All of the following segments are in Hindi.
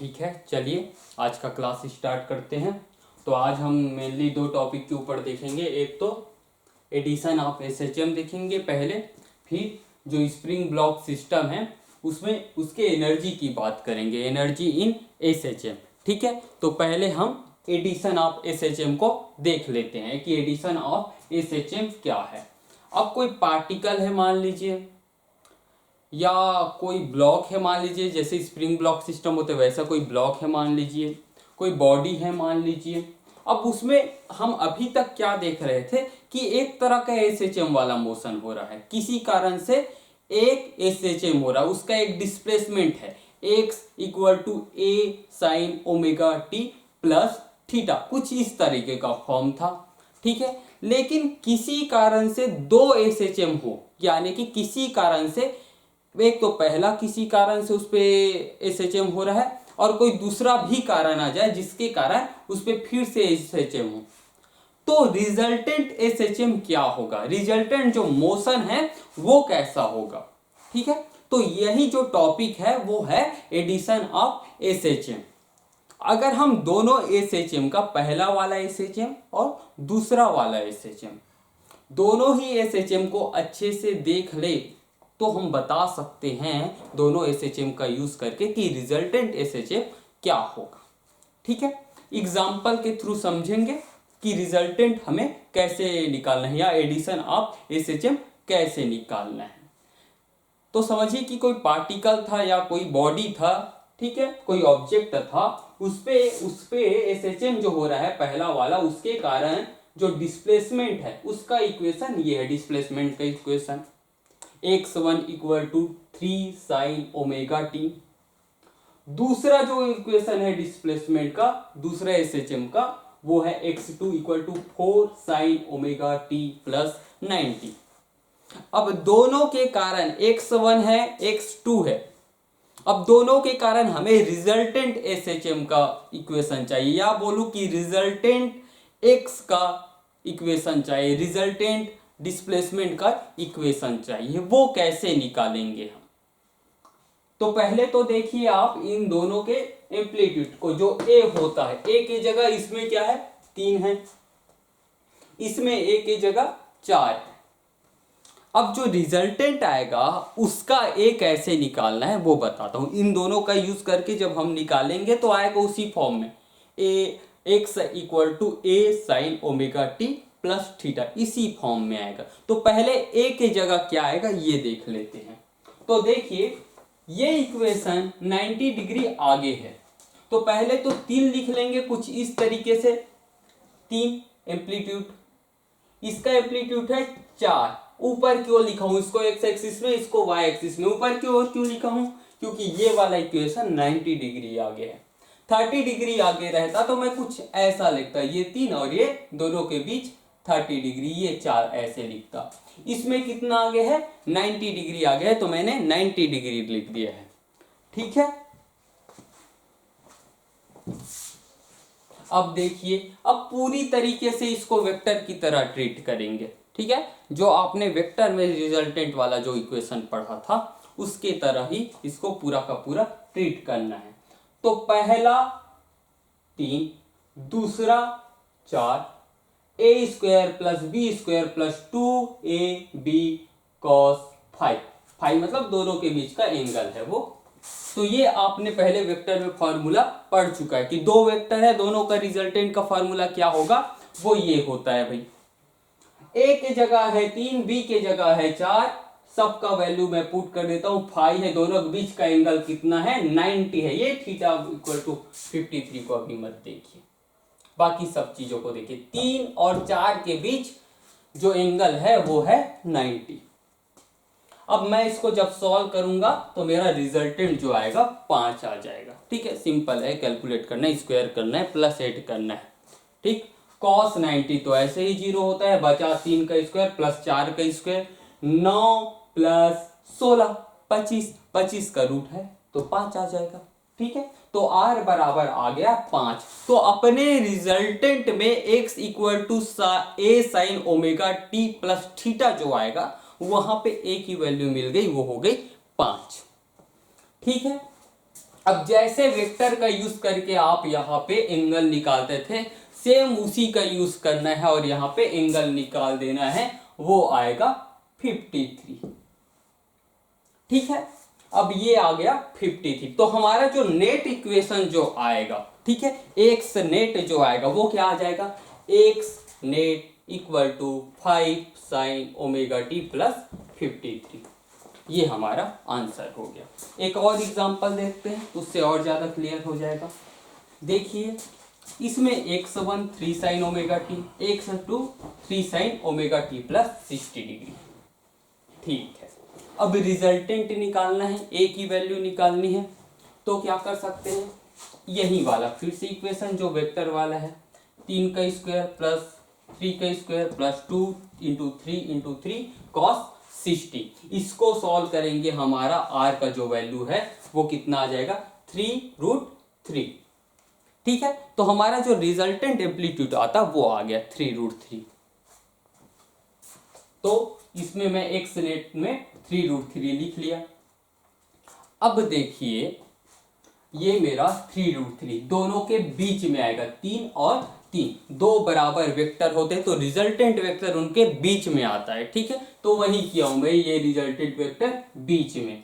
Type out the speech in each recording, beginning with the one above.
ठीक है, चलिए आज का क्लास स्टार्ट करते हैं। तो आज हम मेनली दो टॉपिक के ऊपर देखेंगे। एक तो एडिशन ऑफ एसएचएम देखेंगे पहले, फिर जो स्प्रिंग ब्लॉक सिस्टम है उसमें उसके एनर्जी की बात करेंगे, एनर्जी इन एसएचएम। ठीक है, तो पहले हम एडिशन ऑफ एसएचएम को देख लेते हैं कि एडिशन ऑफ एसएचएम क्या है। अब कोई पार्टिकल है मान लीजिए, या कोई ब्लॉक है मान लीजिए, जैसे स्प्रिंग ब्लॉक सिस्टम होते वैसा कोई ब्लॉक है मान लीजिए, कोई बॉडी है मान लीजिए। अब उसमें हम अभी तक क्या देख रहे थे कि एक तरह का एसएचएम वाला मोशन हो रहा है, किसी कारण से एक एसएचएम हो रहा है, उसका एक डिस्प्लेसमेंट है x equal to A sine omega t plus theta, कुछ इस तरीके का फॉर्म था। ठीक है, लेकिन किसी कारण से दो एसएचएम हो, यानी कि किसी कारण से एक तो पहला किसी कारण से उस पे एसएचएम हो रहा है और कोई दूसरा भी कारण आ जाए जिसके कारण उस पे फिर से एसएचएम हो, तो रिजल्टेंट एसएचएम क्या होगा, रिजल्टेंट जो मोशन है वो कैसा होगा। ठीक है, तो यही जो टॉपिक है वो है एडिशन ऑफ एसएचएम। अगर हम दोनों एसएचएम का, पहला वाला एसएचएम और दूसरा वाला एसएचएम, दोनों ही एसएचएम को अच्छे से देख ले तो हम बता सकते हैं दोनों एसएचएम का यूज करके कि रिजल्टेंट एसएचएम क्या होगा। ठीक है, एग्जाम्पल के थ्रू समझेंगे कि रिजल्टेंट हमें कैसे निकालना है या एडिशन ऑफ एसएचएम कैसे निकालना है। तो समझिए कि कोई पार्टिकल था या कोई बॉडी था, ठीक है, कोई ऑब्जेक्ट था, उस पे एसएचएम जो हो रहा है पहला वाला, उसके कारण जो डिस्प्लेसमेंट है उसका इक्वेशन ये है, डिस्प्लेसमेंट का equation x1 equal to 3 sine omega t. दूसरा जो इक्वेशन है डिस्प्लेसमेंट का, दूसरा एसएचएम का, वो है x2 equal to 4 sine omega t plus 90। अब दोनों के कारण x1 है x2 है, अब दोनों के कारण हमें रिजल्टेंट एसएचएम का इक्वेशन चाहिए, या बोलूं कि रिजल्टेंट x का इक्वेशन चाहिए, रिजल्टेंट डिस्प्लेसमेंट का इक्वेशन चाहिए। वो कैसे निकालेंगे हम? तो पहले तो देखिए आप इन दोनों के एम्पलीट्यूड को, जो ए होता है, ए की जगह इसमें क्या है 3 है, इसमें ए की जगह 4 है। अब जो रिजल्टेंट आएगा उसका ए कैसे निकालना है वो बताता हूं। इन दोनों का यूज करके जब हम निकालेंगे तो आएगा उसी फॉर्म में, A x equal to A sine omega t plus theta, इसी फॉर्म में आएगा। तो पहले ए के जगह क्या आएगा ये देख लेते हैं। तो देखिए ये इक्वेशन 90 डिग्री आगे है, तो पहले तो 3 लिख लेंगे कुछ इस तरीके से, 3 एम्पलीट्यूड, इसका एम्पलीट्यूड है 4। ऊपर क्यों लिखा हूं इसको एक्स एक्सिस में, इसको वाई एक्सिस में, ऊपर क्यों लिखा हूं, क्योंकि ये वाला इक्वेशन 90 डिग्री आगे है। 30 डिग्री आगे रहता तो मैं कुछ ऐसा लिखता, ये 3 और ये दोनों के बीच 30 डिग्री, ये 4 ऐसे लिखता। इसमें कितना आगे है 90 डिग्री आगे है, तो मैंने 90 डिग्री लिख दिया है। ठीक है, अब देखिए, अब पूरी तरीके से इसको वेक्टर की तरह ट्रीट करेंगे। ठीक है, जो आपने वेक्टर में रिजल्टेंट वाला जो इक्वेशन पढ़ा था उसके तरह ही इसको पूरा का पूरा ट्रीट करना है। तो पहला 3, दूसरा 4, A square plus B square plus 2ab cos 5 मतलब दोनों के बीच का एंगल है वो। तो ये आपने पहले वेक्टर में फॉर्मूला पढ़ चुका है कि दो वेक्टर है, दोनों का रिजल्टेंट का फॉर्मूला क्या होगा, वो ये होता है भाई, ए के जगह है 3, बी के जगह है 4, सबका वैल्यू मैं पुट कर देता हूं, 5 है, दोनों के बीच का एंगल कितना है 90 है, ये थीटा इक्वल टू 53 को अभी मत देखिए, बाकी सब चीजों को देखिए। 3 और 4 के बीच जो एंगल है वो है 90। अब मैं इसको जब सॉल्व करूंगा तो मेरा रिजल्टेंट जो आएगा 5 आ जाएगा। ठीक है, सिंपल है, कैलकुलेट करना है, स्क्वायर करना है, प्लस ऐड करना है। ठीक, cos 90 तो ऐसे ही 0 होता है, बचा 3 का स्क्वायर प्लस 4 का स्क्वायर, 9 प्लस 16 25, 25 का रूट है तो 5 आ जाएगा। ठीक है, तो r बराबर आ गया 5। तो अपने रिजल्टेंट में x equal to A sine omega t plus theta जो आएगा वहां पे a की वैल्यू मिल गई, वो हो गई 5। ठीक है, अब जैसे वेक्टर का यूज करके आप यहाँ पे एंगल निकालते थे, सेम उसी का यूज करना है और यहाँ पे एंगल निकाल देना है, वो आएगा 53। ठीक है, अब ये आ गया 53। तो हमारा जो नेट इक्वेशन जो आएगा, ठीक है, एक्स नेट जो आएगा वो क्या आ जाएगा, x net equal to 5 sine omega t plus 53। ये हमारा आंसर हो गया। एक और एग्जांपल देखते हैं, उससे और ज़्यादा क्लियर हो जाएगा। देखिए, इसमें x1 3 sine omega T, x2 3 sine omega t plus 60 degree. ठीक है, अब रिजल्टेंट निकालना है, a की वैल्यू निकालनी है, तो क्या कर सकते हैं, यही वाला फिर से इक्वेशन जो वेक्टर वाला है, 3 का स्क्वायर प्लस 3 का स्क्वायर प्लस 2 इंटू 3 कॉस 60, इसको सॉल्व करेंगे, हमारा r का जो वैल्यू है वो कितना आ जाएगा, 3√3। ठीक है, तो हमारा जो रिजल्टेंट एम्पलीट्यूड आता वो आ गया 3√3। तो इसमें मैं एक्स नेट में 3√3 लिख लिया। अब देखिए, ये मेरा 3√3 दोनों के बीच में आएगा, 3 और 3 दो बराबर वेक्टर होते हैं तो रिजल्टेंट वेक्टर उनके बीच में आता है। ठीक है, तो वही किया हूं मैं, ये रिजल्टेंट वेक्टर बीच में।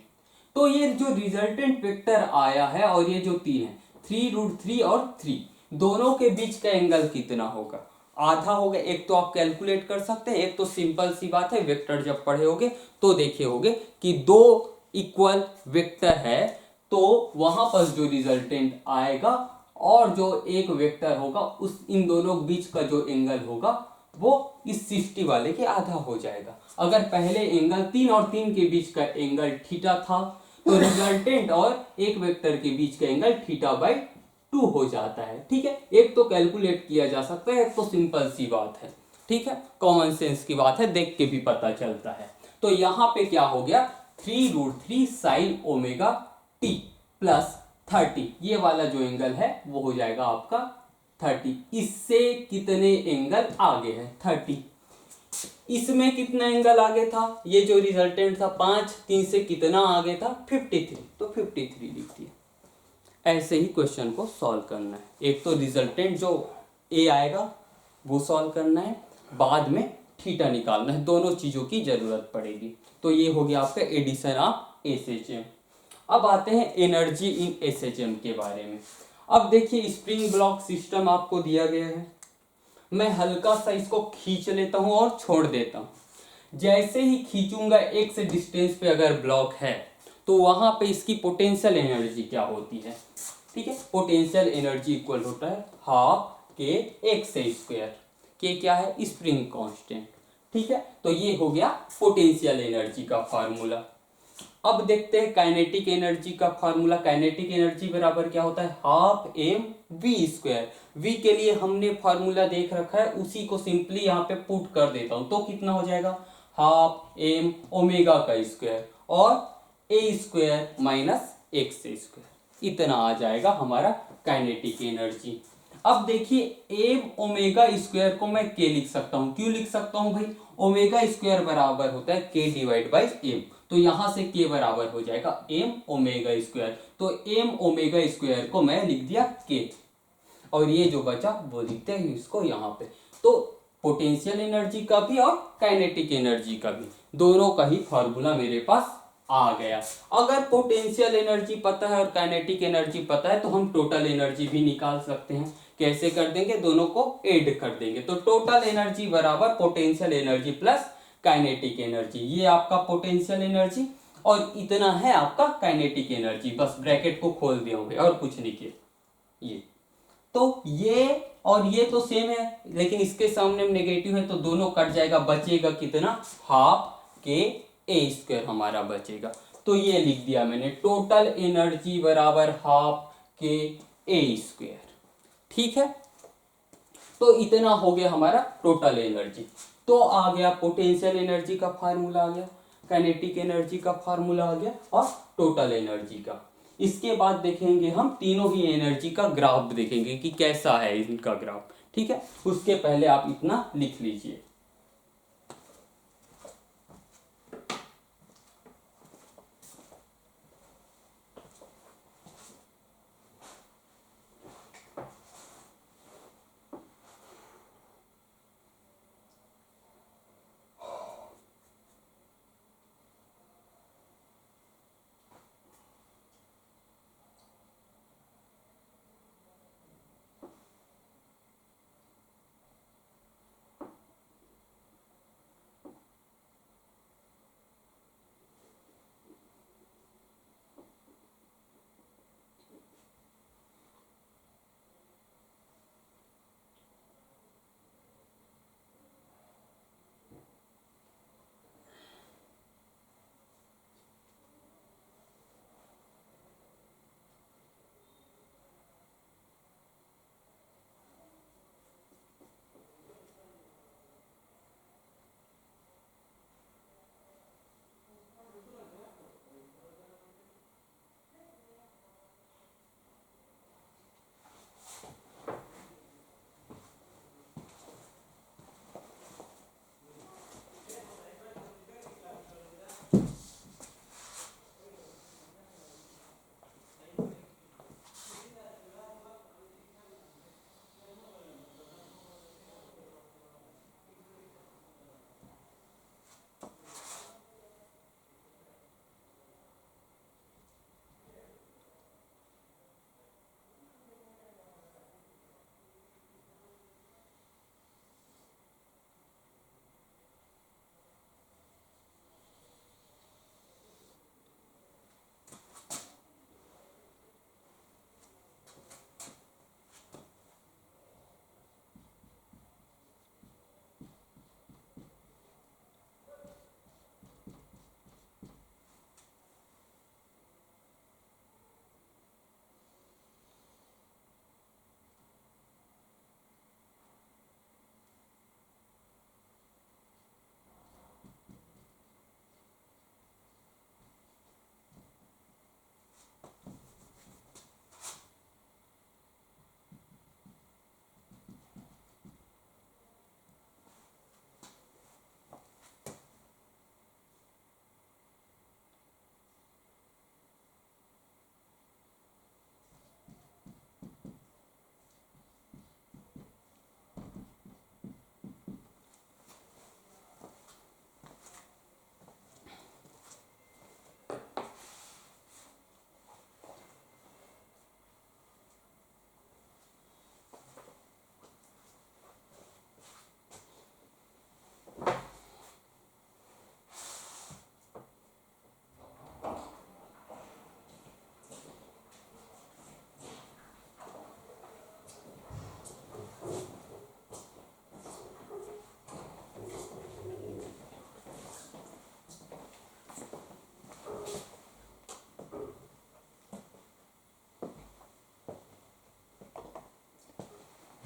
तो ये जो रिजल्टेंट वेक्टर आया है और ये जो 3 है, 3√3 और 3 दोनों के बीच का एंगल कितना होगा, आधा होगा। एक तो आप कैलकुलेट कर सकते हैं, एक तो सिंपल सी बात है, वेक्टर जब पढ़े होगे तो देखे होगे कि दो इक्वल वेक्टर है तो वहां पर जो रिजल्टेंट आएगा और जो एक वेक्टर होगा उस इन दोनों के बीच का जो एंगल होगा वो इस 60 वाले के आधा हो जाएगा। अगर पहले एंगल 3 और 3 के बीच का एंगल थीटा था तो रिजल्टेंट और एक वेक्टर के बीच का एंगल θ/2 हो जाता है। ठीक है, एक तो कैलकुलेट किया जा सकता है, एक तो सिंपल सी बात है। ठीक है, कॉमन सेंस की बात है, देख के भी पता चलता है। तो यहाँ पे क्या हो गया, 3√3 साइन ओमेगा टी प्लस 30, ये वाला जो एंगल है वो हो जाएगा आपका 30। इससे कितने एंगल आगे है, 30। इसमें कितना एंगल आगे था, ये जो रिजल्टेंट था 5, 3 से कितना आगे था, 53, तो 53 लिख दिया। ऐसे ही क्वेश्चन को सॉल्व करना है। एक तो रिजल्टेंट जो ए आएगा वो सॉल्व करना है, बाद में थीटा निकालना है, दोनों चीज़ों की जरूरत पड़ेगी। तो ये हो गया आपका एडिशन ऑफ एसएचएम। अब आते हैं एनर्जी इन एसएचएम के बारे में। अब देखिए, स्प्रिंग ब्लॉक सिस्टम आपको दिया गया है, मैं हल्का सा इसको खींच लेता हूं और छोड़ देता हूं। जैसे ही खींचूंगा एक्स डिस्टेंस पे अगर ब्लॉक है तो वहां पे इसकी पोटेंशियल एनर्जी क्या होती है, ठीक है, पोटेंशियल एनर्जी इक्वल होता है हाफ के एक्स स्क्वायर। के क्या है, स्प्रिंग कांस्टेंट। ठीक है, तो ये हो गया पोटेंशियल एनर्जी का फार्मूला। अब देखते हैं काइनेटिक एनर्जी का फार्मूला। काइनेटिक एनर्जी बराबर क्या होता है, half m v square. V के लिए हमने फार्मूला देख रखा है, उसी को सिंपली यहाँ पे पुट कर देता हूं, तो कितना हो जाएगा, हाफ एम ओमेगा का स्क्वायर और ए स्क्वायर माइनस एक्स स्क्वायर, इतना आ जाएगा हमारा काइनेटिक एनर्जी। अब देखिए, एम ओमेगा स्क्वायर को मैं के लिख सकता हूं, क्यों लिख सकता हूं भाई, ओमेगा स्क्वायर बराबर होता है के डिवाइड बाई एम, तो यहां से के बराबर हो जाएगा एम ओमेगा स्क्वायर। तो एम ओमेगा स्क्वायर को मैं लिख दिया के, और ये जो बचा वो लिखते हैं इसको यहाँ पे। तो पोटेंशियल एनर्जी का भी और काइनेटिक एनर्जी का भी, दोनों का ही फॉर्मूला मेरे पास आ गया। अगर पोटेंशियल एनर्जी पता है और काइनेटिक एनर्जी पता है तो हम टोटल एनर्जी भी निकाल सकते हैं। कैसे कर देंगे, दोनों को ऐड कर देंगे, तो टोटल एनर्जी बराबर potential energy plus kinetic energy. ये आपका पोटेंशियल एनर्जी और इतना है आपका काइनेटिक एनर्जी, बस ब्रैकेट को खोल दिए होंगे और कुछ नहीं किया। ये तो ये और ये तो सेम है, लेकिन इसके सामने नेगेटिव है तो दोनों कट जाएगा, बचेगा कितना, हाफ के ए स्क्वायर हमारा बचेगा। तो ये लिख दिया मैंने, टोटल एनर्जी बराबर हाफ के ए स्क्वायर। ठीक है, तो इतना हो गया हमारा टोटल एनर्जी। तो आ गया पोटेंशियल एनर्जी का फार्मूला आ गया, काइनेटिक एनर्जी का फार्मूला आ गया और टोटल एनर्जी का। इसके बाद देखेंगे हम तीनों ही एनर्जी का ग्राफ देखेंगे कि कैसा है इनका ग्राफ। ठीक है, उसके पहले आप इतना लिख लीजिए।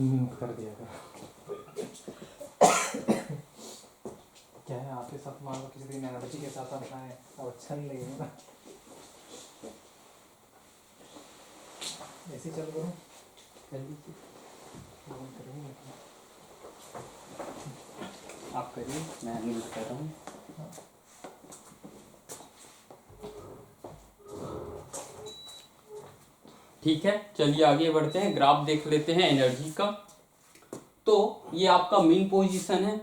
कर दिया था। क्या है आपके साथ, मान लो किसी दिन एनर्जी के साथ अपना है, अब अच्छा नहीं लगेगा ना। ऐसे ही चल करो, आप करिए, मैं यूज कर रहा हूँ। ठीक है, चलिए आगे बढ़ते हैं, ग्राफ देख लेते हैं एनर्जी का। तो ये आपका मीन पोजीशन है,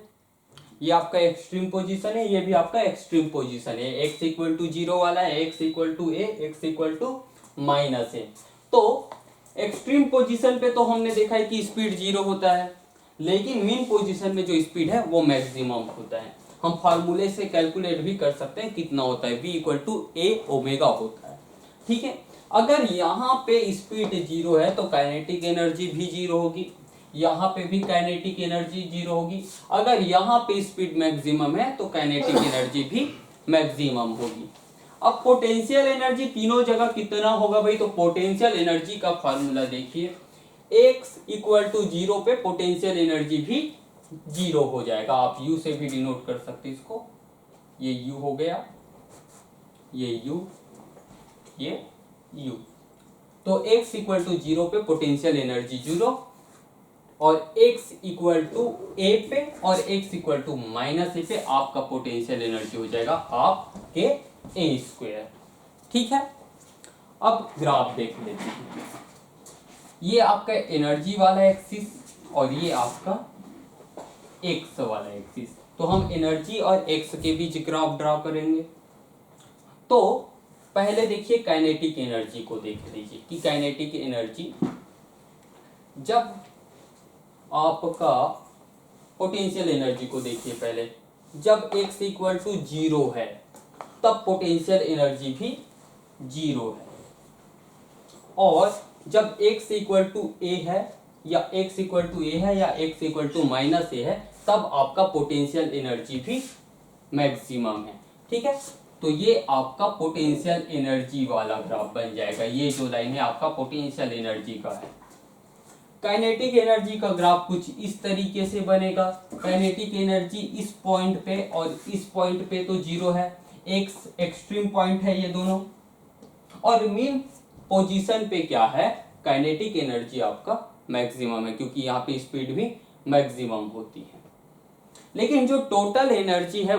ये आपका एक्सट्रीम पोजीशन है, ये भी आपका एक्सट्रीम पोजीशन है। एक्स इक्वल टू जीरो वाला है, x equal to a, x equal to minus a. तो एक्सट्रीम पोजीशन पे तो हमने देखा है कि स्पीड जीरो होता है, लेकिन मीन पोजीशन में जो स्पीड है वो मैक्सिमम होता है। हम फार्मूले से कैलकुलेट भी कर सकते हैं कितना होता है, v equal to A omega होता है। ठीक है, अगर यहाँ पे स्पीड जीरो है तो काइनेटिक एनर्जी भी जीरो होगी, यहाँ पे भी काइनेटिक एनर्जी जीरो होगी। अगर यहाँ पे स्पीड मैक्सिमम है तो काइनेटिक एनर्जी भी मैक्सिमम होगी। अब पोटेंशियल एनर्जी तीनों जगह कितना होगा भाई, तो पोटेंशियल एनर्जी का फॉर्मूला देखिए, x इक्वल टू जीरो पे पोटेंशियल एनर्जी भी जीरो हो जाएगा। आप u से भी डिनोट कर सकते इसको, ये u हो गया, ये u, ये u। तो x इक्वल टू जीरो पे पोटेंशियल एनर्जी जीरो, और x इक्वल टू ए पे और x इक्वल टू माइनस ए पे आपका पोटेंशियल एनर्जी हो जाएगा हाफ के ए स्क्वायर। ठीक है, अब ग्राफ देख लेते हैं। ये आपका एनर्जी वाला एक्सिस और ये आपका एक्स वाला एक्सिस। तो हम एनर्जी और एक्स के बीच ग्राफ ड्रा करेंगे। तो पहले देखिए काइनेटिक एनर्जी को देख लीजिए कि काइनेटिक एनर्जी, जब आपका पोटेंशियल एनर्जी को देखिए पहले, जब x इक्वल टू जीरो है तब पोटेंशियल एनर्जी भी जीरो है, और जब x इक्वल टू ए है या x इक्वल टू ए है या x इक्वल टू माइनस ए है तब आपका पोटेंशियल एनर्जी भी मैक्सिमम है। ठीक है, तो ये आपका पोटेंशियल एनर्जी वाला ग्राफ बन जाएगा। ये जो लाइन है आपका पोटेंशियल एनर्जी का है। काइनेटिक एनर्जी का ग्राफ कुछ इस तरीके से बनेगा। काइनेटिक एनर्जी इस पॉइंट पे और इस पॉइंट पे तो जीरो है, एक्स एक्सट्रीम पॉइंट है ये दोनों, और मीन पोजीशन पे क्या है, काइनेटिक एनर्जी आपका मैक्सिमम है, क्योंकि यहाँ पे स्पीड भी मैक्सिमम होती है। लेकिन जो टोटल एनर्जी है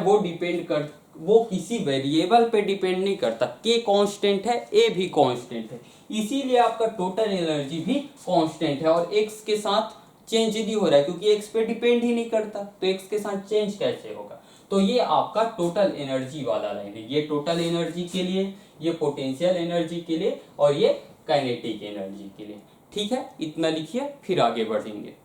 वो किसी वेरिएबल पे डिपेंड नहीं करता। के कांस्टेंट है, ए भी कांस्टेंट है, इसीलिए आपका टोटल एनर्जी भी कांस्टेंट है, और एक्स के साथ चेंज नहीं हो रहा है क्योंकि एक्स पे डिपेंड ही नहीं करता, तो एक्स के साथ चेंज कैसे होगा। तो ये आपका टोटल एनर्जी वाला लाइन है, ये टोटल एनर्जी के लिए, ये पोटेंशियल एनर्जी के लिए, और ये काइनेटिक एनर्जी के लिए। ठीक है, इतना लिखिए, फिर आगे बढ़ेंगे।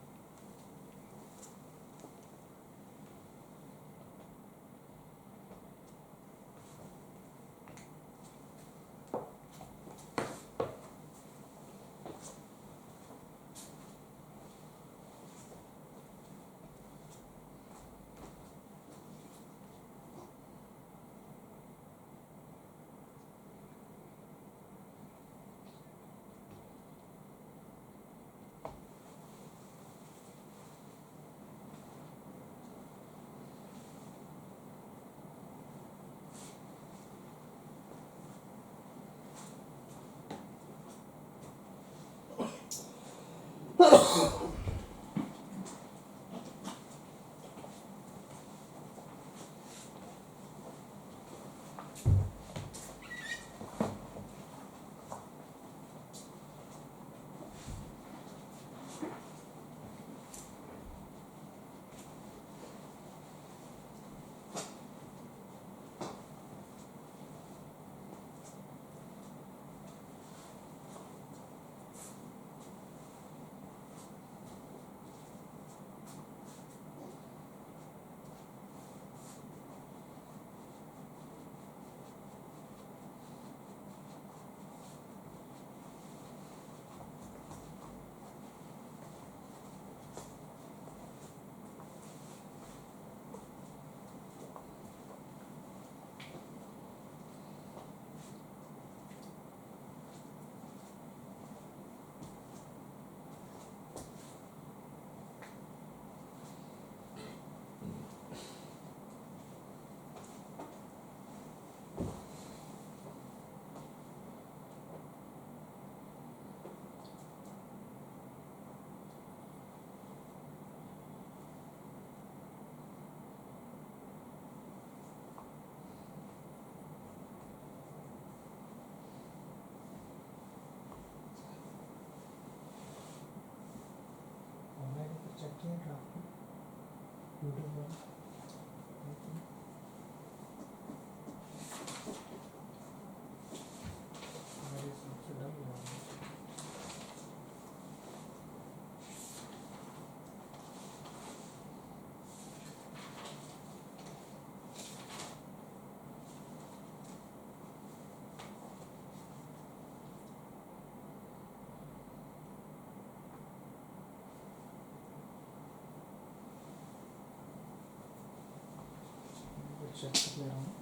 चेक कर ले रहा हूँ।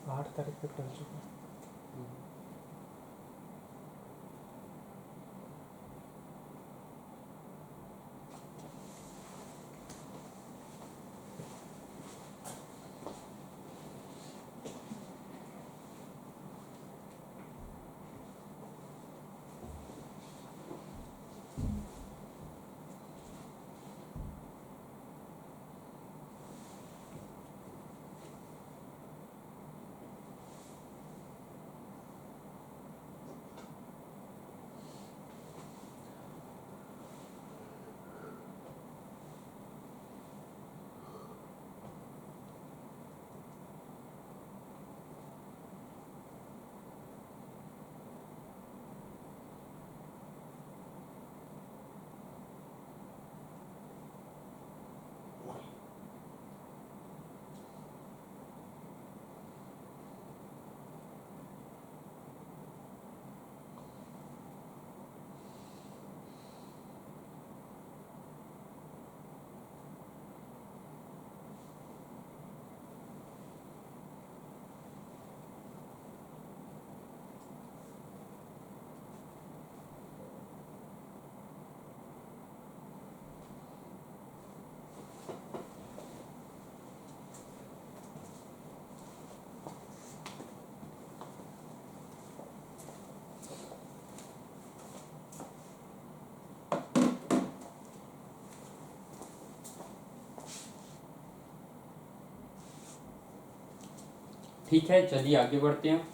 आठ तारीख तक कर चुका। ठीक है, चलिए आगे बढ़ते हैं।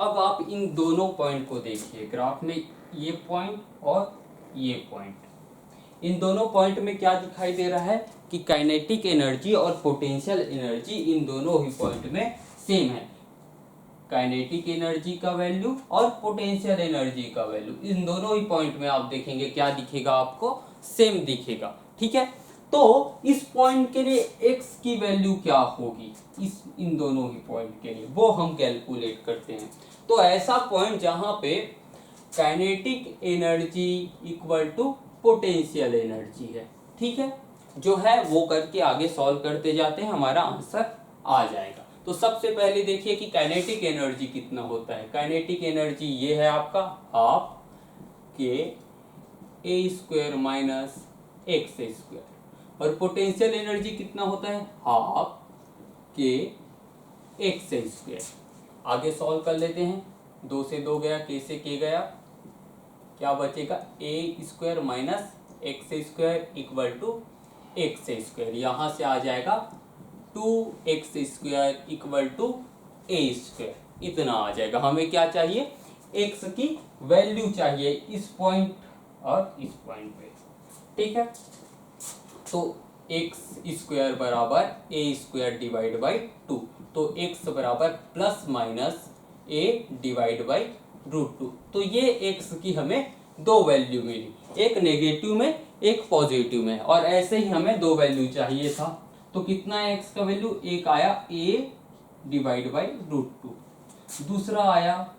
अब आप इन दोनों पॉइंट को देखिए ग्राफ में, ये पॉइंट और ये पॉइंट। इन दोनों पॉइंट में क्या दिखाई दे रहा है कि काइनेटिक एनर्जी और पोटेंशियल एनर्जी इन दोनों ही पॉइंट में सेम है। काइनेटिक एनर्जी का वैल्यू और पोटेंशियल एनर्जी का वैल्यू इन दोनों ही पॉइंट में आप देखेंगे क्या दिखेगा, आपको सेम दिखेगा। ठीक है, तो इस पॉइंट के लिए x की वैल्यू क्या होगी, इन दोनों ही पॉइंट के लिए वो हम कैलकुलेट करते हैं। तो ऐसा पॉइंट जहां पे kinetic energy equal to potential energy है, ठीक है, जो है वो करके आगे सॉल्व करते जाते हैं, हमारा आंसर आ जाएगा। तो सबसे पहले देखिए कि काइनेटिक एनर्जी कितना होता है। काइनेटिक एनर्जी ये है आपका हाफ के ए स्क्वायर माइनस एक्स स्क्वायर, और पोटेंशियल एनर्जी कितना होता है हाफ के एक्स स्क्वायर। आगे सॉल्व कर लेते हैं, 2 से 2 गया, के से के गया, क्या बचेगा a square minus x square equal to x square. यहाँ से आ जाएगा 2x square equal to a square, इतना आ जाएगा। हमें क्या चाहिए, x की वैल्यू चाहिए इस पॉइंट और इस पॉइंट पे। ठीक है, तो एक्स स्क्वायर बराबर ए स्क्वायर डिवाइड बाई 2, तो एक्स बराबर plus minus A divide by √2। तो ये एक्स की हमें दो वैल्यू मिली, एक नेगेटिव में एक पॉजिटिव में, और ऐसे ही हमें दो वैल्यू चाहिए था। तो कितना है एक्स का वैल्यू, एक आया ए डिवाइड बाई √2, दूसरा आया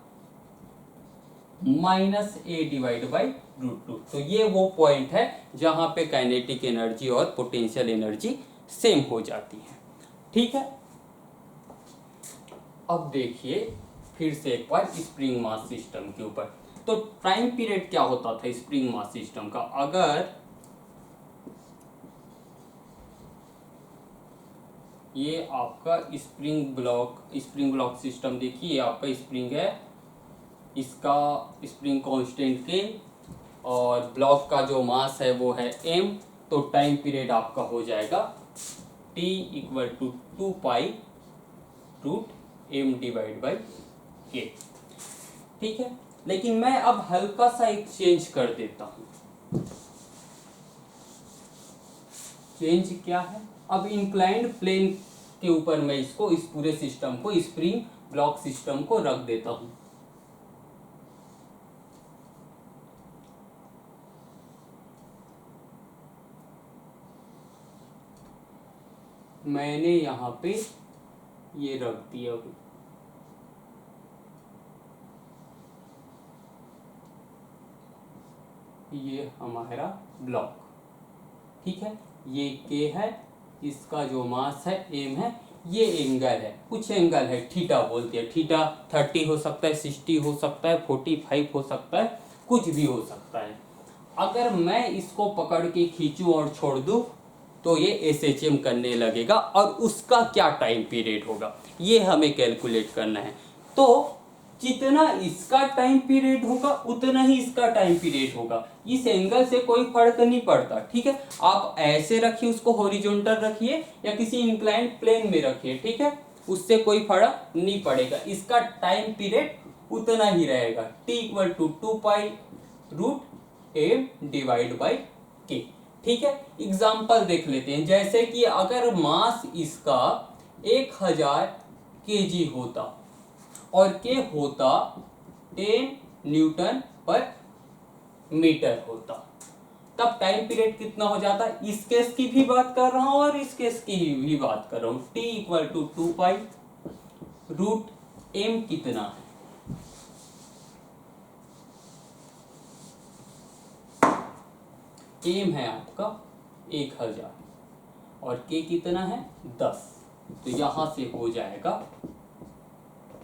माइनस ए डिवाइड बाई √2। तो ये वो पॉइंट है जहां पे काइनेटिक एनर्जी और पोटेंशियल एनर्जी सेम हो जाती है। ठीक है, अब देखिए फिर से एक बार स्प्रिंग मास सिस्टम के ऊपर। तो टाइम पीरियड क्या होता था स्प्रिंग मास सिस्टम का, अगर ये आपका स्प्रिंग ब्लॉक सिस्टम देखिए, ये आपका स्प्रिंग है, इसका स्प्रिंग कांस्टेंट के और ब्लॉक का जो मास है वो है m, तो टाइम पीरियड आपका हो जाएगा t equal to 2π√m divide by k। ठीक है, लेकिन मैं अब हल्का सा एक चेंज कर देता हूं। चेंज क्या है, अब इंक्लाइंड प्लेन के ऊपर मैं इसको, इस पूरे सिस्टम को, स्प्रिंग ब्लॉक सिस्टम को रख देता हूं। मैंने यहाँ पे ये रख दिया, ये हमारा ब्लॉक। ठीक है, ये के है, इसका जो मास है m है, ये एंगल है, कुछ एंगल है थीटा बोलते हैं, थीटा 30 हो सकता है, 60 हो सकता है, 45 हो सकता है, कुछ भी हो सकता है। अगर मैं इसको पकड़ के खींचूं और छोड़ दूं तो ये SHM करने लगेगा, और उसका क्या टाइम पीरियड होगा ये हमें कैलकुलेट करना है। तो जितना इसका टाइम पीरियड होगा उतना ही इसका टाइम पीरियड होगा, इस एंगल से कोई फर्क नहीं पड़ता। ठीक है, आप ऐसे रखिए, उसको हॉरिजॉन्टल रखिए या किसी इंक्लाइंड प्लेन में रखिए, ठीक है, उससे कोई फर्क नहीं पड़ेगा, इसका टाइम पीरियड उतना ही रहेगा, t equal to 2π√m divide by k। ठीक है, एग्जाम्पल देख लेते हैं, जैसे कि अगर मास इसका 1000 kg होता और के होता 10 न्यूटन पर मीटर होता, तब टाइम पीरियड कितना हो जाता। इस केस की भी बात कर रहा हूं और इस केस की भी बात कर रहा हूं। t इक्वल टू 2π√m कितना है, m है आपका 1000 और k कितना है 10, तो यहां से हो जाएगा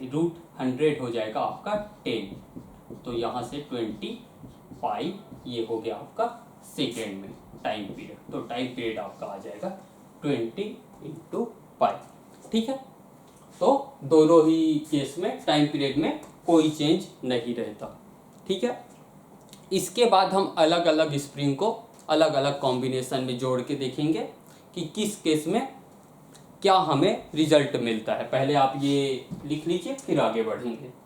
√100 हो जाएगा आपका 10, तो यहाँ से 20π, ये हो गया आपका सेकेंड में टाइम पीरियड, तो टाइम पीरियड आपका आ जाएगा 20 × π। ठीक है, तो दोनों ही केस में टाइम पीरियड में कोई चेंज नहीं रहता। ठीक है, इसके बाद हम अलग अलग स्प्रिंग को अलग अलग कॉम्बिनेशन में जोड़ के देखेंगे कि किस केस में क्या हमें रिजल्ट मिलता है। पहले आप ये लिख लीजिए, फिर आगे बढ़ेंगे।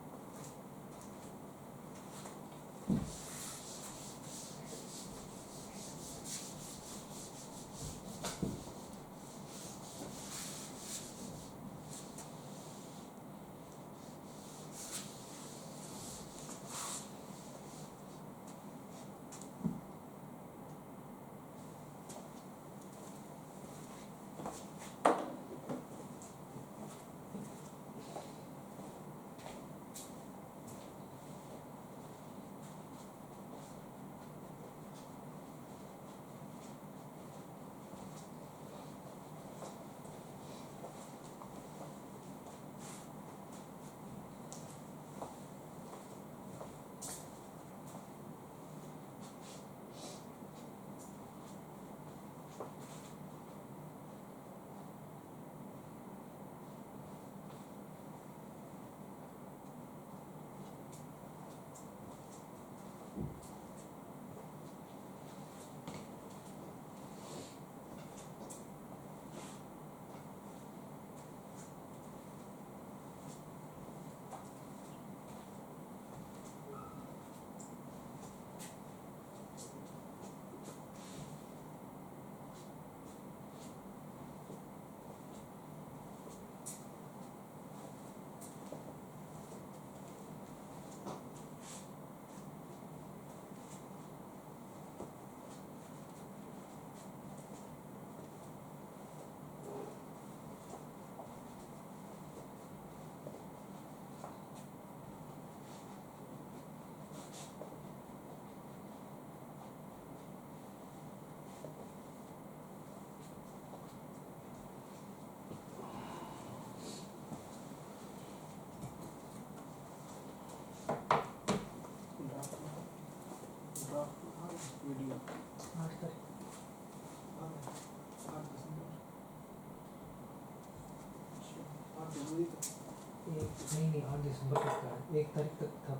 भी तो नहीं 8 दिसंबर तक का है, 1 तारीख तक था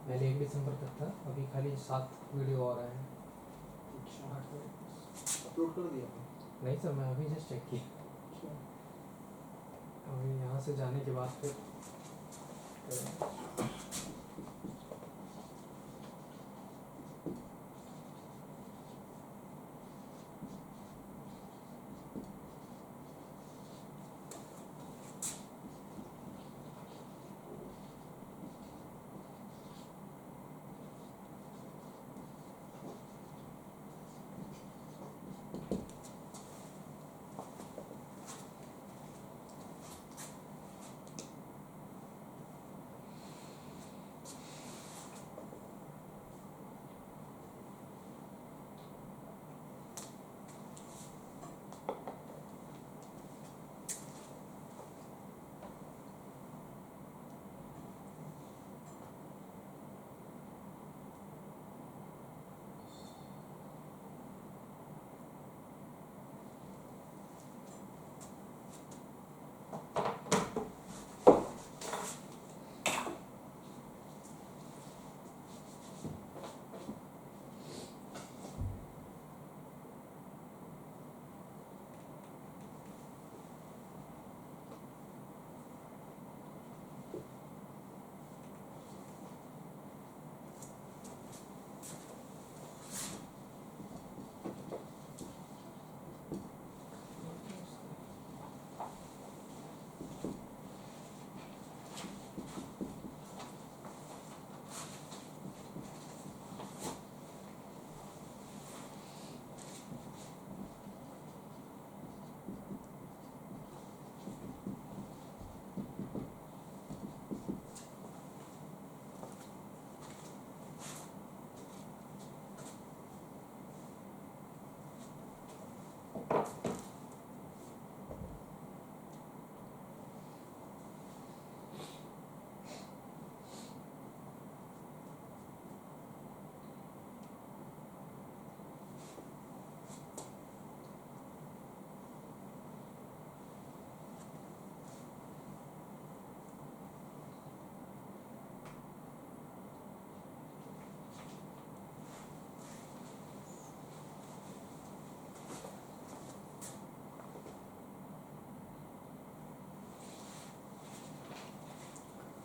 पहले 1 दिसंबर तक था, अभी खाली 7 वीडियो आ रहा है। अच्छा 8 तारीख अपलोड कर दिया आपने? नहीं सर, मैं अभी जस्ट चेक किया, अच्छा अभी यहाँ से जाने के बाद फिर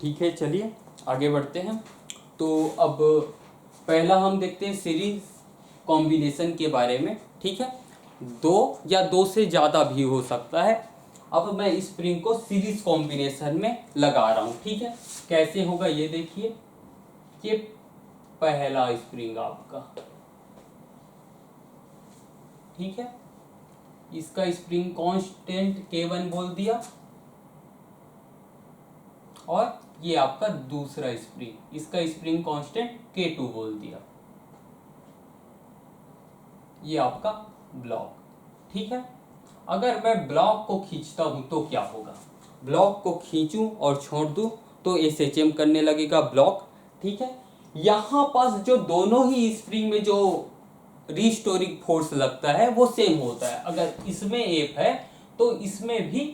ठीक है, चलिए आगे बढ़ते हैं। तो अब पहला हम देखते हैं सीरीज कॉम्बिनेशन के बारे में। ठीक है, 2 या 2 से ज़्यादा भी हो सकता है। अब मैं स्प्रिंग को सीरीज कॉम्बिनेशन में लगा रहा हूँ। ठीक है, कैसे होगा ये देखिए। ये पहला स्प्रिंग आपका, ठीक है, इसका स्प्रिंग कांस्टेंट K1 बोल दिया, और ये आपका दूसरा स्प्रिंग, इसका स्प्रिंग कांस्टेंट K2 बोल दिया। ये आपका ब्लॉक। ठीक है, अगर मैं ब्लॉक को खींचता हूं तो क्या होगा, ब्लॉक को खींचूं और छोड़ दूं तो SHM करने लगेगा ब्लॉक। ठीक है, यहां पास जो दोनों ही स्प्रिंग में जो रिस्टोरिंग फोर्स लगता है वो सेम होता है। अगर इसमें F है तो इसमें भी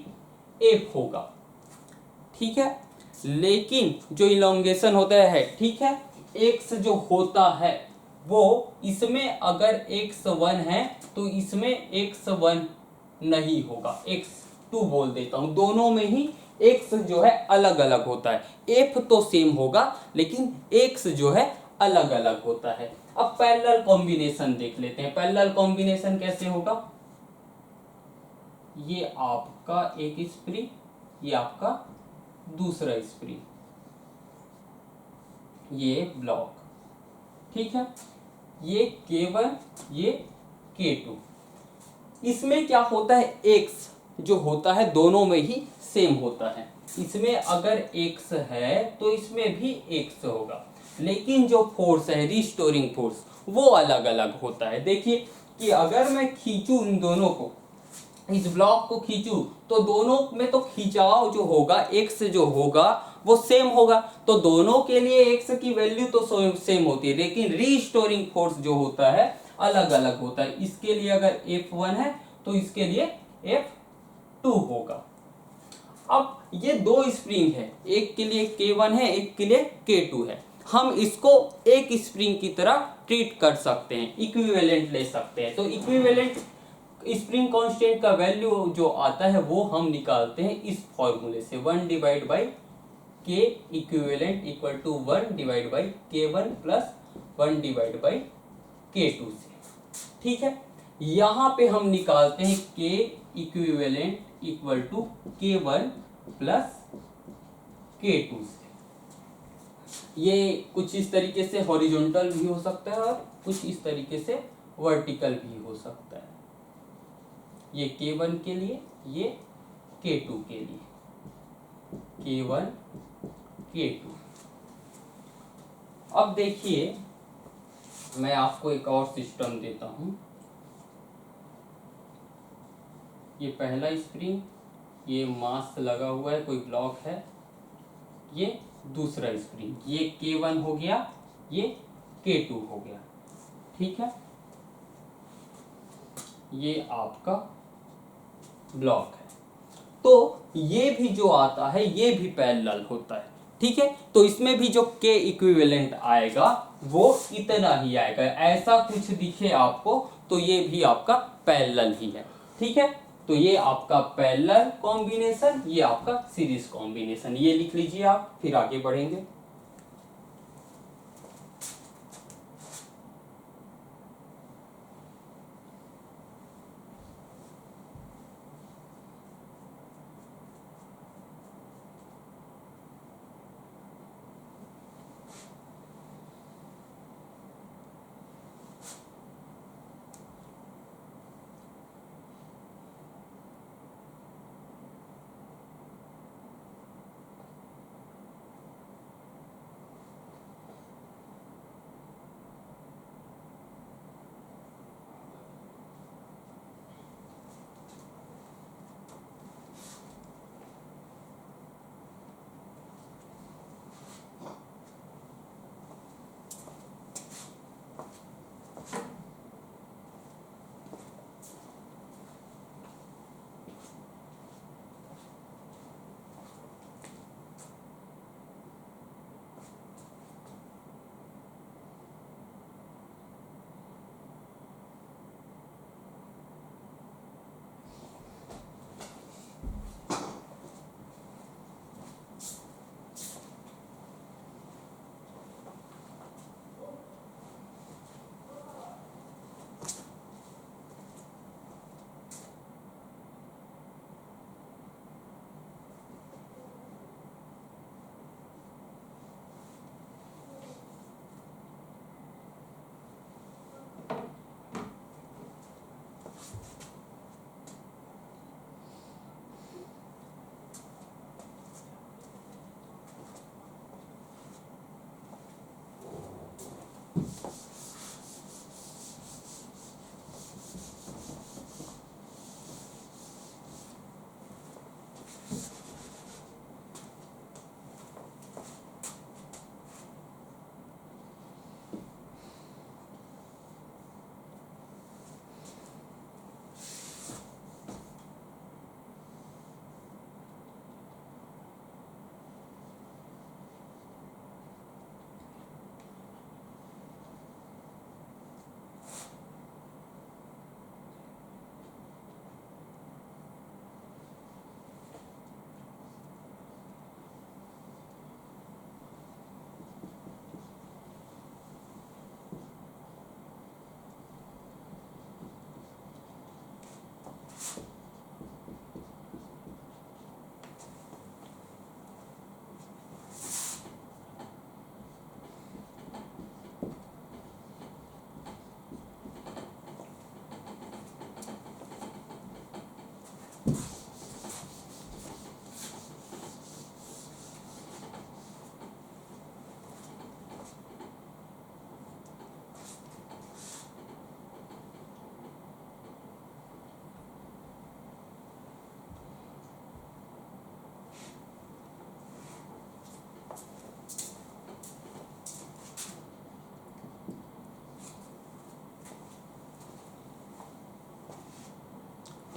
F होगा। ठीक है, लेकिन जो इलोंगेशन होता है, ठीक है, x जो होता है वो इसमें अगर x1 है तो इसमें x1 नहीं होगा, x2 बोल देता हूं। दोनों में ही x जो है अलग अलग होता है। f तो सेम होगा लेकिन x जो है अलग अलग होता है। अब पैरेलल कॉम्बिनेशन देख लेते हैं। पैरेलल कॉम्बिनेशन कैसे होगा, ये आपका एक स्प्रिंग, ये आपका दूसरा स्प्रिंग, ये ब्लॉक। ठीक है, ये K1, ये K2। इसमें क्या होता है, x जो होता है दोनों में ही सेम होता है। इसमें अगर x है तो इसमें भी x होगा, लेकिन जो फोर्स है रिस्टोरिंग फोर्स वो अलग अलग होता है। देखिए कि अगर मैं खींचूं इन दोनों को, इस ब्लॉक को खींचूं तो दोनों में तो खिंचाव जो होगा x जो होगा वो सेम होगा, तो दोनों के लिए x की वैल्यू तो सेम होती है, लेकिन रीस्टोरिंग फोर्स जो होता है अलग अलग होता है। इसके लिए अगर F1 है तो इसके लिए F2 होगा। अब ये दो स्प्रिंग है, एक के लिए K1 है, एक के लिए K2 है। हम इसको एक स्प्रिंग की तरह ट्रीट कर सकते हैं, इक्विवेलेंट ले सकते हैं। तो इक्विवेलेंट स्प्रिंग कांस्टेंट का वैल्यू जो आता है वो हम निकालते हैं इस फॉर्मूले से, 1 divide by K equivalent equal to 1 divide by K1 plus 1 divide by K2 से। ठीक है, यहाँ पे हम निकालते हैं K equivalent equal to K1 plus K2 से। ये कुछ इस तरीके से हॉरिजॉन्टल भी हो सकता है और कुछ इस तरीके से वर्टिकल भी हो सकता है। ये K1 के लिए, ये K2 के लिए, K1 K2। अब देखिए मैं आपको एक और सिस्टम देता हूं। ये पहला स्प्रिंग, ये मास लगा हुआ है, कोई ब्लॉक है। ये दूसरा स्प्रिंग, ये K1 हो गया, ये K2 हो गया। ठीक है, ये आपका ब्लॉक है। तो ये भी जो आता है ये भी पैरेलल होता है। ठीक है, तो इसमें भी जो K इक्विवेलेंट आएगा वो इतना ही आएगा। ऐसा कुछ दिखे आपको तो ये भी आपका पैरेलल ही है। ठीक है, तो ये आपका पैरेलल कॉम्बिनेशन, ये आपका सीरीज कॉम्बिनेशन, ये लिख लीजिए आप, फिर आगे बढ़ेंगे।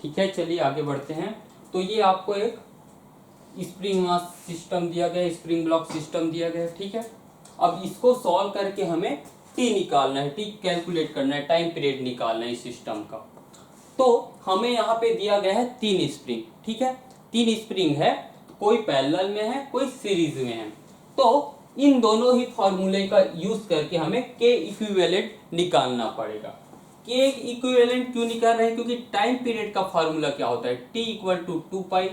ठीक है, चलिए आगे बढ़ते हैं। तो ये आपको एक स्प्रिंग मास सिस्टम दिया गया है, स्प्रिंग ब्लॉक सिस्टम दिया गया है, ठीक है। अब इसको सॉल्व करके हमें टी निकालना है, टी कैलकुलेट करना है, टाइम पीरियड निकालना है इस सिस्टम का। तो हमें यहाँ पे दिया गया है 3 स्प्रिंग, ठीक है। 3 स्प्रिंग है, कोई पैरेलल में है, कोई सीरीज में है। तो इन दोनों ही फॉर्मूले का यूज करके हमें के इक्विवेलेंट निकालना पड़ेगा। के इक्विवेलेंट क्यों निकाल रहे हैं? क्योंकि टाइम पीरियड का फॉर्मूला क्या होता है, t equal to 2 pi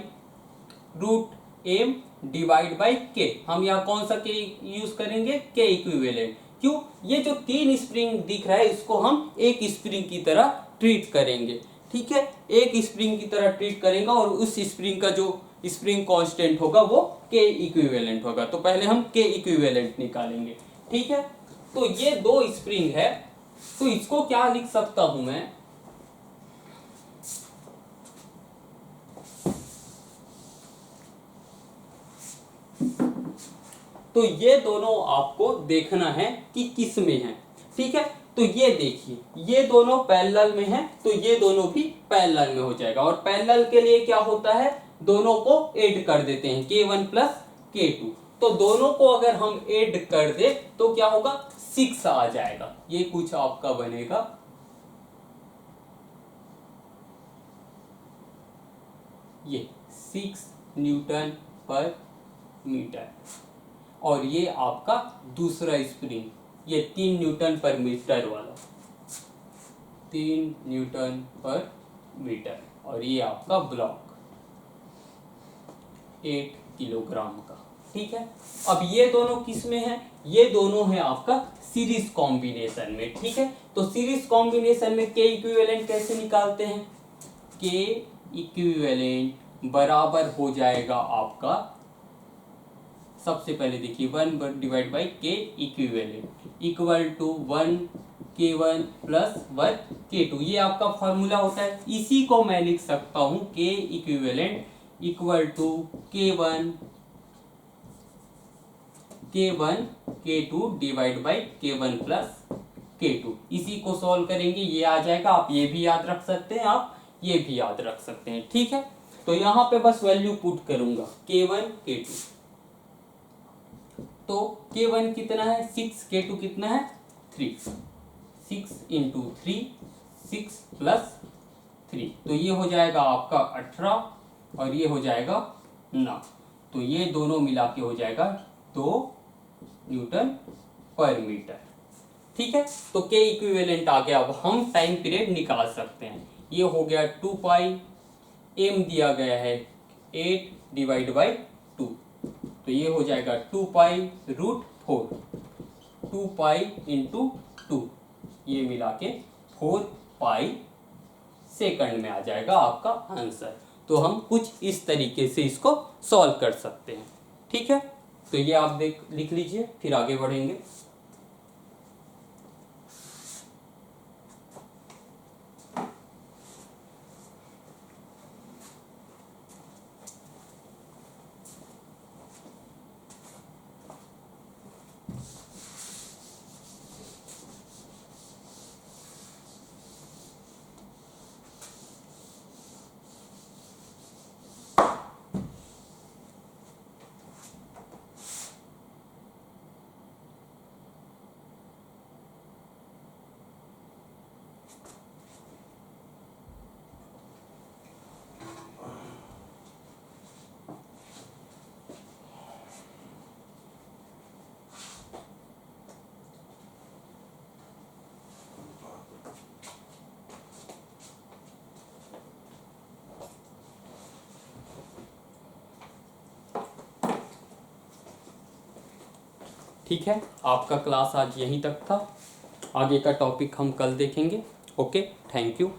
root m divide by k. हम यहाँ कौन सा के यूज करेंगे? के इक्विवेलेंट। क्यों? ये जो 3 स्प्रिंग दिख रहा है इसको हम एक स्प्रिंग की तरह ट्रीट करेंगे, ठीक है। एक स्प्रिंग की तरह ट्रीट करेंगे और उस स्प्रिंग का जो स्प्रिंग कांस्टेंट होगा वो के इक्विवेलेंट होगा। तो पहले हम के इक्विवेलेंट निकालेंगे, ठीक है। तो ये 2 स्प्रिंग है, तो इसको क्या लिख सकता हूं मैं? तो ये दोनों आपको देखना है कि किस में है, ठीक है। तो ये देखिए, ये दोनों पैरेलल में हैं, तो ये दोनों भी पैरेलल में हो जाएगा। और पैरेलल के लिए क्या होता है, दोनों को ऐड कर देते हैं, k1 प्लस k2। तो दोनों को अगर हम ऐड कर दे तो क्या होगा, 6 आ जाएगा। ये कुछ आपका बनेगा ये 6 न्यूटन पर मीटर। और ये आपका दूसरा स्प्रिंग, ये 3 न्यूटन पर मीटर वाला, 3 न्यूटन पर मीटर। और ये आपका ब्लॉक 8 किलोग्राम का, ठीक है। अब ये दोनों किस में है? ये दोनों है आपका सीरीज कॉम्बिनेशन में, ठीक है। तो सीरीज कॉम्बिनेशन में के इक्विवेलेंट कैसे निकालते हैं? के इक्विवेलेंट बराबर हो जाएगा आपका, सबसे पहले देखिए 1 divide by k equivalent equal to 1 k1 plus 1 k2। ये आपका फॉर्मूला होता है। इसी को मैं लिख सकता हूं k equivalent equal to k1 k2 divide by k1 plus k2। इसी को सॉल्व करेंगे, ये आ जाएगा। आप ये भी याद रख सकते हैं, आप ये भी याद रख सकते हैं, ठीक है। तो यहाँ पे बस वैल्यू पुट करूंगा k1 k2। तो k1 कितना है 6, k2 कितना है 3, 6 इंटू 3, 6 प्लस 3, तो ये हो जाएगा आपका 18 और ये हो जाएगा 9। तो ये दोनों मिला के हो जाएगा 2 न्यूटन पर मीटर, ठीक है। तो के इक्विवेलेंट आ गया। अब हम टाइम पीरियड निकाल सकते हैं। ये हो गया 2 पाई, एम दिया गया है 8 डिवाइड बाई 2, तो ये हो जाएगा 2 पाई रूट 4, 2 पाई इंटू 2, ये मिला के 4 पाई सेकंड में आ जाएगा आपका आंसर। तो हम कुछ इस तरीके से इसको सॉल्व कर सकते हैं, ठीक है। तो ये आप लिख लीजिए, फिर आगे बढ़ेंगे। ठीक है, आपका क्लास आज यहीं तक था। आगे का टॉपिक हम कल देखेंगे। Okay, thank you.